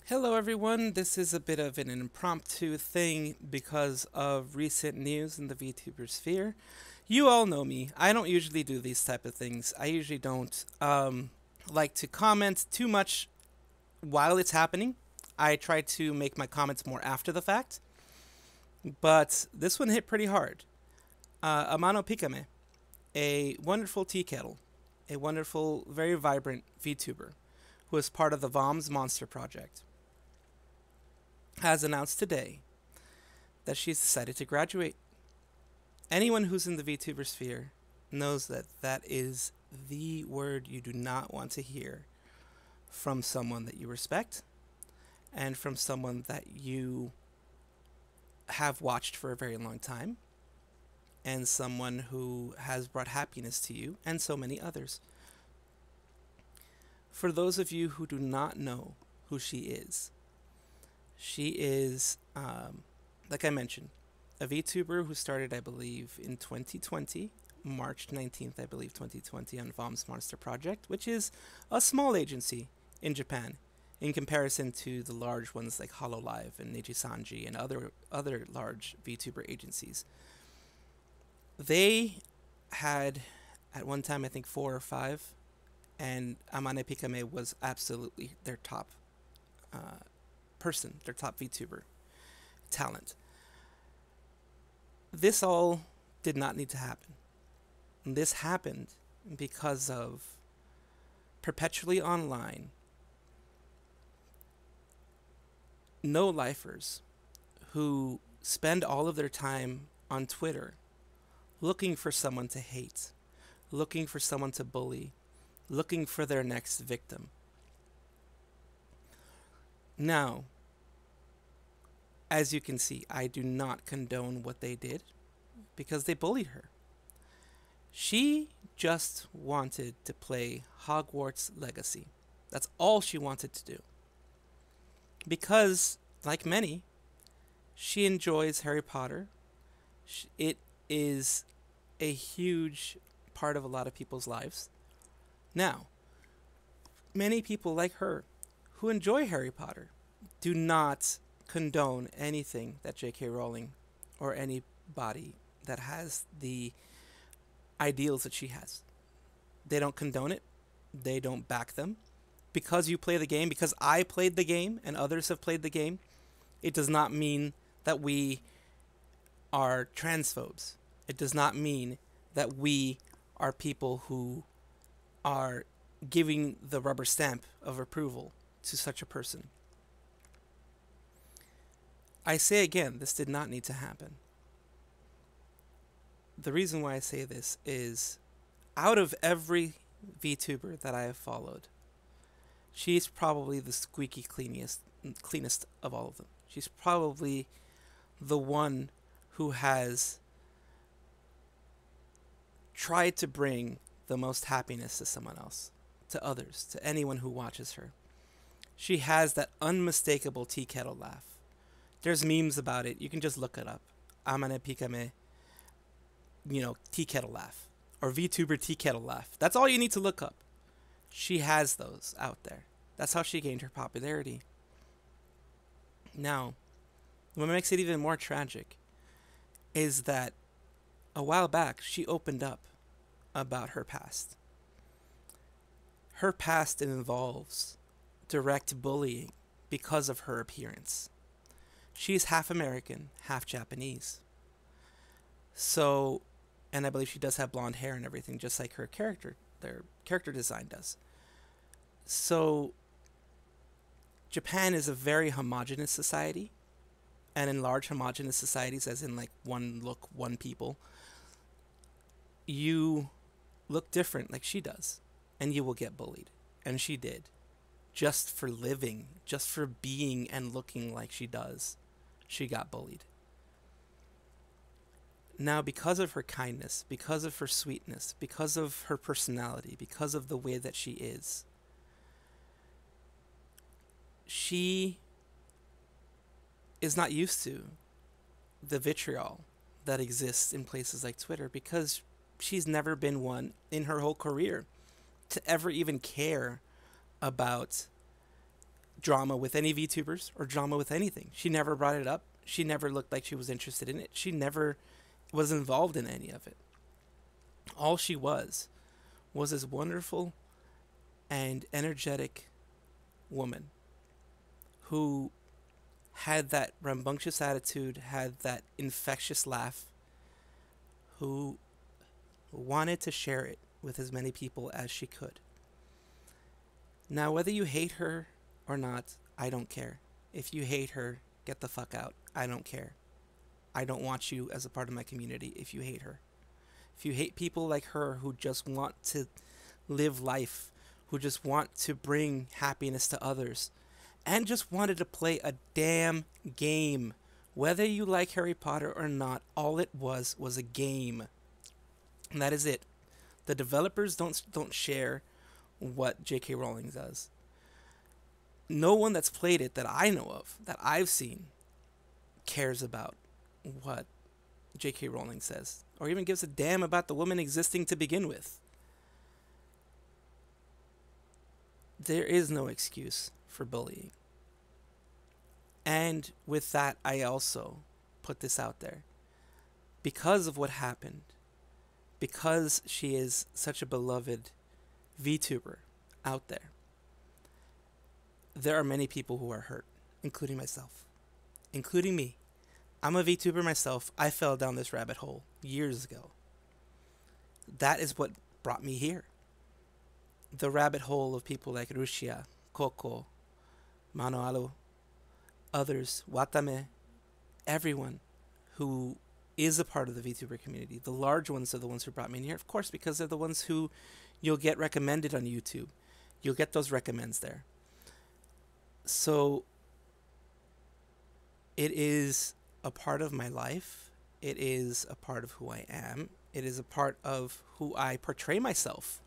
Hello, everyone. This is a bit of an impromptu thing because of recent news in the VTuber sphere. You all know me. I don't usually do these type of things. I usually don't like to comment too much while it's happening. I try to make my comments more after the fact, but this one hit pretty hard. Amano Pikamee, a wonderful tea kettle, a wonderful, very vibrant VTuber who is part of the Voms Monster Project, has announced today that she's decided to graduate. Anyone who's in the VTuber sphere knows that that is the word you do not want to hear from someone that you respect and from someone that you have watched for a very long time and someone who has brought happiness to you and so many others. For those of you who do not know who she is, like I mentioned, a VTuber who started, I believe, in 2020, March 19th, I believe, 2020, on Voms Monster Project, which is a small agency in Japan in comparison to the large ones like Hololive and Nijisanji and other large VTuber agencies. They had, at one time, I think 4 or 5, and Amane Pikame was absolutely their top person, their top VTuber talent. This all did not need to happen. And this happened because of perpetually online no-lifers who spend all of their time on Twitter looking for someone to hate, looking for someone to bully, looking for their next victim. Now, as you can see, I do not condone what they did because they bullied her. She just wanted to play Hogwarts Legacy. That's all she wanted to do. Because, like many, she enjoys Harry Potter. It is a huge part of a lot of people's lives. Now, many people like her who enjoy Harry Potter do not condone anything that J.K. Rowling or anybody that has the ideals that she has. They don't condone it. They don't back them. Because you play the game, because I played the game and others have played the game, it does not mean that we are transphobes. It does not mean that we are people who are giving the rubber stamp of approval to such a person. I say again, this did not need to happen. The reason why I say this is, out of every VTuber that I have followed, she's probably the squeaky cleanest of all of them. She's probably the one who has tried to bring the most happiness to someone else, to others, to anyone who watches her. She has that unmistakable tea kettle laugh. There's memes about it. You can just look it up. Amane Pikame, tea kettle laugh. Or VTuber tea kettle laugh. That's all you need to look up. She has those out there. That's how she gained her popularity. Now, what makes it even more tragic is that a while back she opened up about her past. Her past involves direct bullying because of her appearance. She's half American, half Japanese. So, and I believe she does have blonde hair and everything, just like her character, their character design does. So, Japan is a very homogenous society, and in large homogenous societies, as in like one look, one people, you look different like she does, and you will get bullied. And she did. Just for living, just for being and looking like she does, she got bullied. Now, because of her kindness, because of her sweetness, because of her personality, because of the way that she is not used to the vitriol that exists in places like Twitter, because she's never been one in her whole career to ever even care about drama with any VTubers or drama with anything. She never brought it up. She never looked like she was interested in it. She never was involved in any of it. All she was this wonderful and energetic woman who had that rambunctious attitude, had that infectious laugh, who wanted to share it with as many people as she could. Now, whether you hate her or not, I don't care. If you hate her, get the fuck out. I don't care. I don't want you as a part of my community if you hate her. If you hate people like her who just want to live life, who just want to bring happiness to others, and just wanted to play a damn game, whether you like Harry Potter or not, all it was a game. And that is it. The developers don't share what J.K. Rowling does. No one that's played it that I know of, that I've seen, cares about what J.K. Rowling says, or even gives a damn about the woman existing to begin with. There is no excuse for bullying. And with that, I also put this out there. Because of what happened, because she is such a beloved VTuber out there, there are many people who are hurt, including myself, including me. I'm a VTuber myself. I fell down this rabbit hole years ago. That is what brought me here. The rabbit hole of people like Rushia, Coco, Manoalo, others, Watame, everyone who is a part of the VTuber community. The large ones are the ones who brought me in here, of course, because they're the ones who you'll get recommended on YouTube. You'll get those recommends there. So it is a part of my life. It is a part of who I am. It is a part of who I portray myself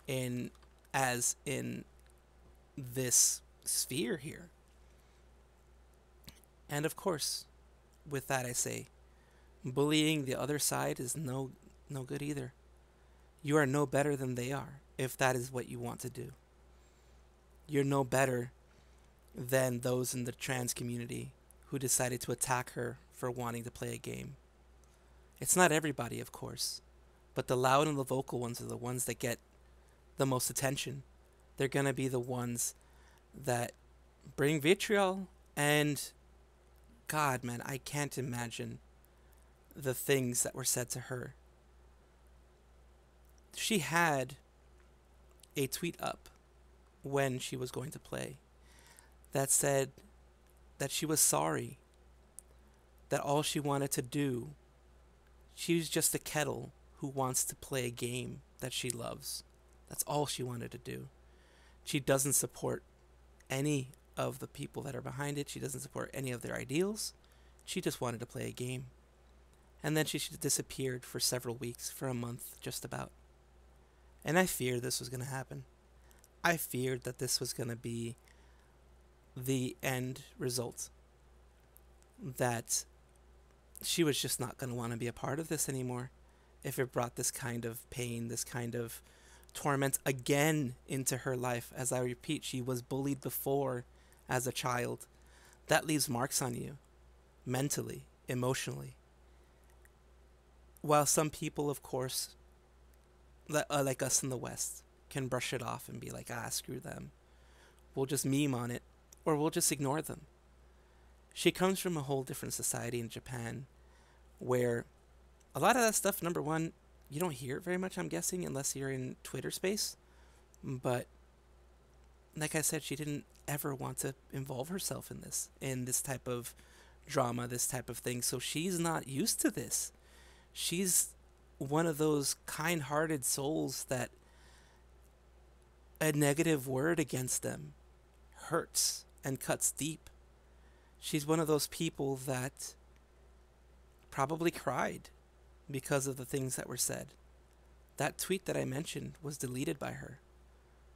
in this sphere here. And of course, with that I say, bullying the other side is no good either. You are no better than they are if that is what you want to do. You're no better than those in the trans community who decided to attack her for wanting to play a game. It's not everybody, of course, but the loud and the vocal ones are the ones that get the most attention. They're going to be the ones that bring vitriol, and God, man, I can't imagine the things that were said to her. She had a tweet up when she was going to play that said that she was sorry, that all she wanted to do, she was just a kettle who wants to play a game that she loves. That's all she wanted to do. She doesn't support any of the people that are behind it. She doesn't support any of their ideals. She just wanted to play a game. And then she disappeared for several weeks, for a month, just about. And I feared this was going to happen. I feared that this was going to be the end result. That she was just not going to want to be a part of this anymore if it brought this kind of pain, this kind of torment again into her life. As I repeat, she was bullied before as a child. That leaves marks on you, mentally, emotionally. While some people, of course, like us in the West, can brush it off and be like, screw them. We'll just meme on it, or we'll just ignore them. She comes from a whole different society in Japan, where a lot of that stuff, number one, you don't hear it very much, I'm guessing, unless you're in Twitter space. But like I said, she didn't ever want to involve herself in this type of drama, this type of thing. So she's not used to this. She's one of those kind-hearted souls that a negative word against them hurts and cuts deep. She's one of those people that probably cried because of the things that were said. That tweet that I mentioned was deleted by her,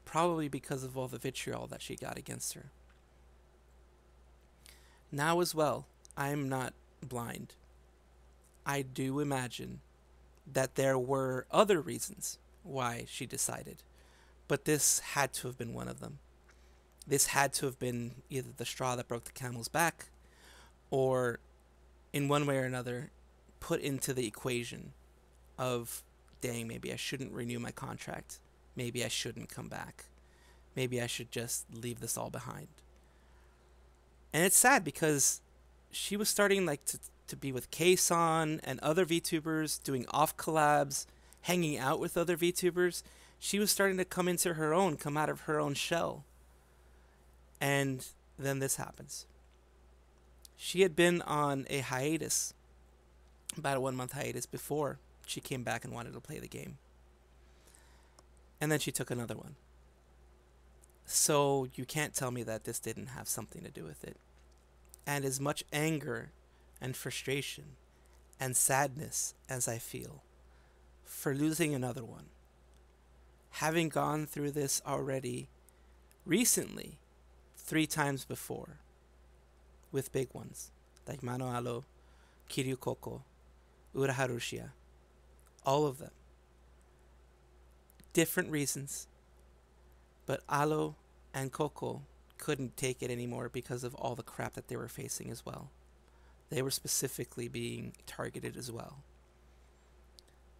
probably because of all the vitriol that she got against her. Now as well, I'm not blind. I do imagine that there were other reasons why she decided, but this had to have been one of them. this had to have been either the straw that broke the camel's back, or in one way or another put into the equation of, dang, maybe I shouldn't renew my contract. Maybe I shouldn't come back. Maybe I should just leave this all behind. And it's sad because she was starting like to be with Kason and other VTubers, doing off collabs, hanging out with other VTubers. She was starting to come into her own, come out of her own shell. And then this happens. She had been on a hiatus, about a 1-month hiatus, before she came back and wanted to play the game. And then she took another one. So you can't tell me that this didn't have something to do with it. And as much anger and frustration and sadness as I feel for losing another one, having gone through this already recently 3 times before with big ones like Manoalo, Kiryu Koko, Ura Harushia, all of them. Different reasons, but Alo and Koko couldn't take it anymore because of all the crap that they were facing as well. They were specifically being targeted as well.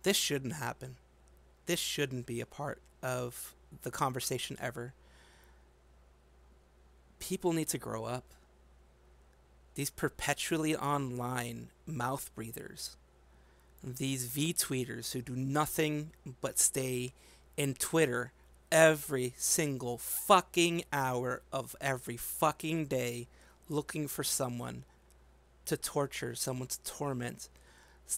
This shouldn't happen. This shouldn't be a part of the conversation ever. People need to grow up. These perpetually online mouth breathers, these V-tweeters who do nothing but stay in Twitter every single fucking hour of every fucking day looking for someone to torture, someone to torment.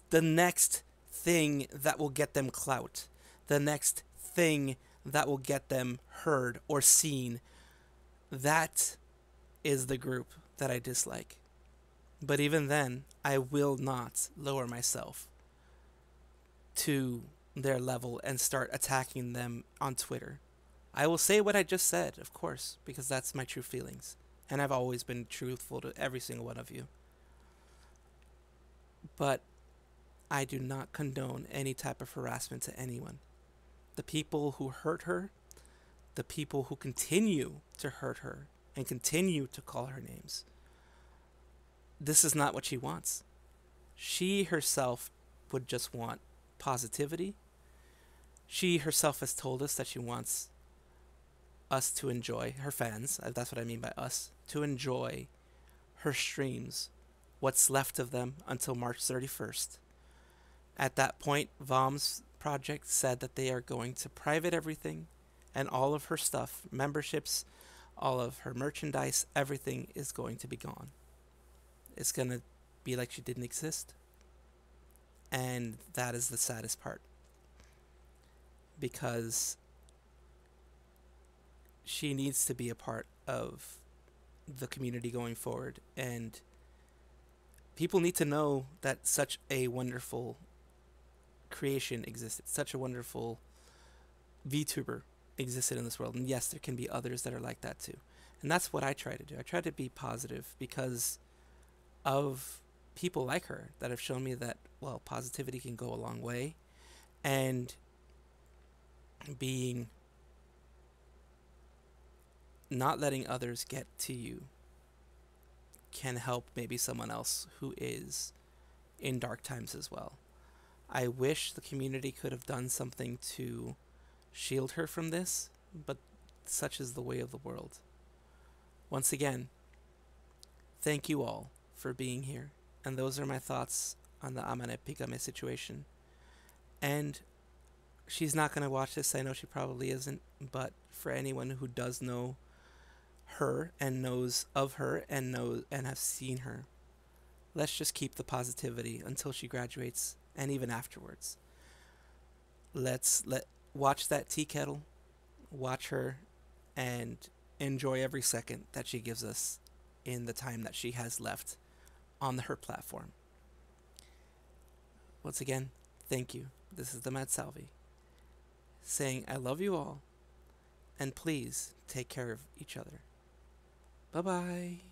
The next thing that will get them clout. The next thing that will get them heard or seen. That is the group that I dislike. But even then, I will not lower myself to their level and start attacking them on Twitter. I will say what I just said, of course, because that's my true feelings. And I've always been truthful to every single one of you. But I do not condone any type of harassment to anyone. The people who hurt her, the people who continue to hurt her and continue to call her names, this is not what she wants. She herself would just want positivity. She herself has told us that she wants us to enjoy, her fans, that's what I mean by us, to enjoy her streams, what's left of them, until March 31st. At that point, Voms project said that they are going to private everything, and all of her stuff, memberships, all of her merchandise, everything is going to be gone. It's going to be like she didn't exist. And that is the saddest part. Because she needs to be a part of the community going forward. And people need to know that such a wonderful creation existed. Such a wonderful VTuber existed in this world. And yes, there can be others that are like that too. And that's what I try to do. I try to be positive because of people like her that have shown me that, well, positivity can go a long way, and being, not letting others get to you can help maybe someone else who is in dark times as well. I wish the community could have done something to shield her from this, but such is the way of the world. Once again, thank you all for being here. And those are my thoughts on the Amane Pikamee situation. And she's not going to watch this. I know she probably isn't. But for anyone who does know her and knows of her and have seen her, let's just keep the positivity until she graduates and even afterwards. Watch that tea kettle, watch her, and enjoy every second that she gives us in the time that she has left on her platform. Once again, thank you. This is the Mad Salvi saying I love you all, and please take care of each other. Bye-bye.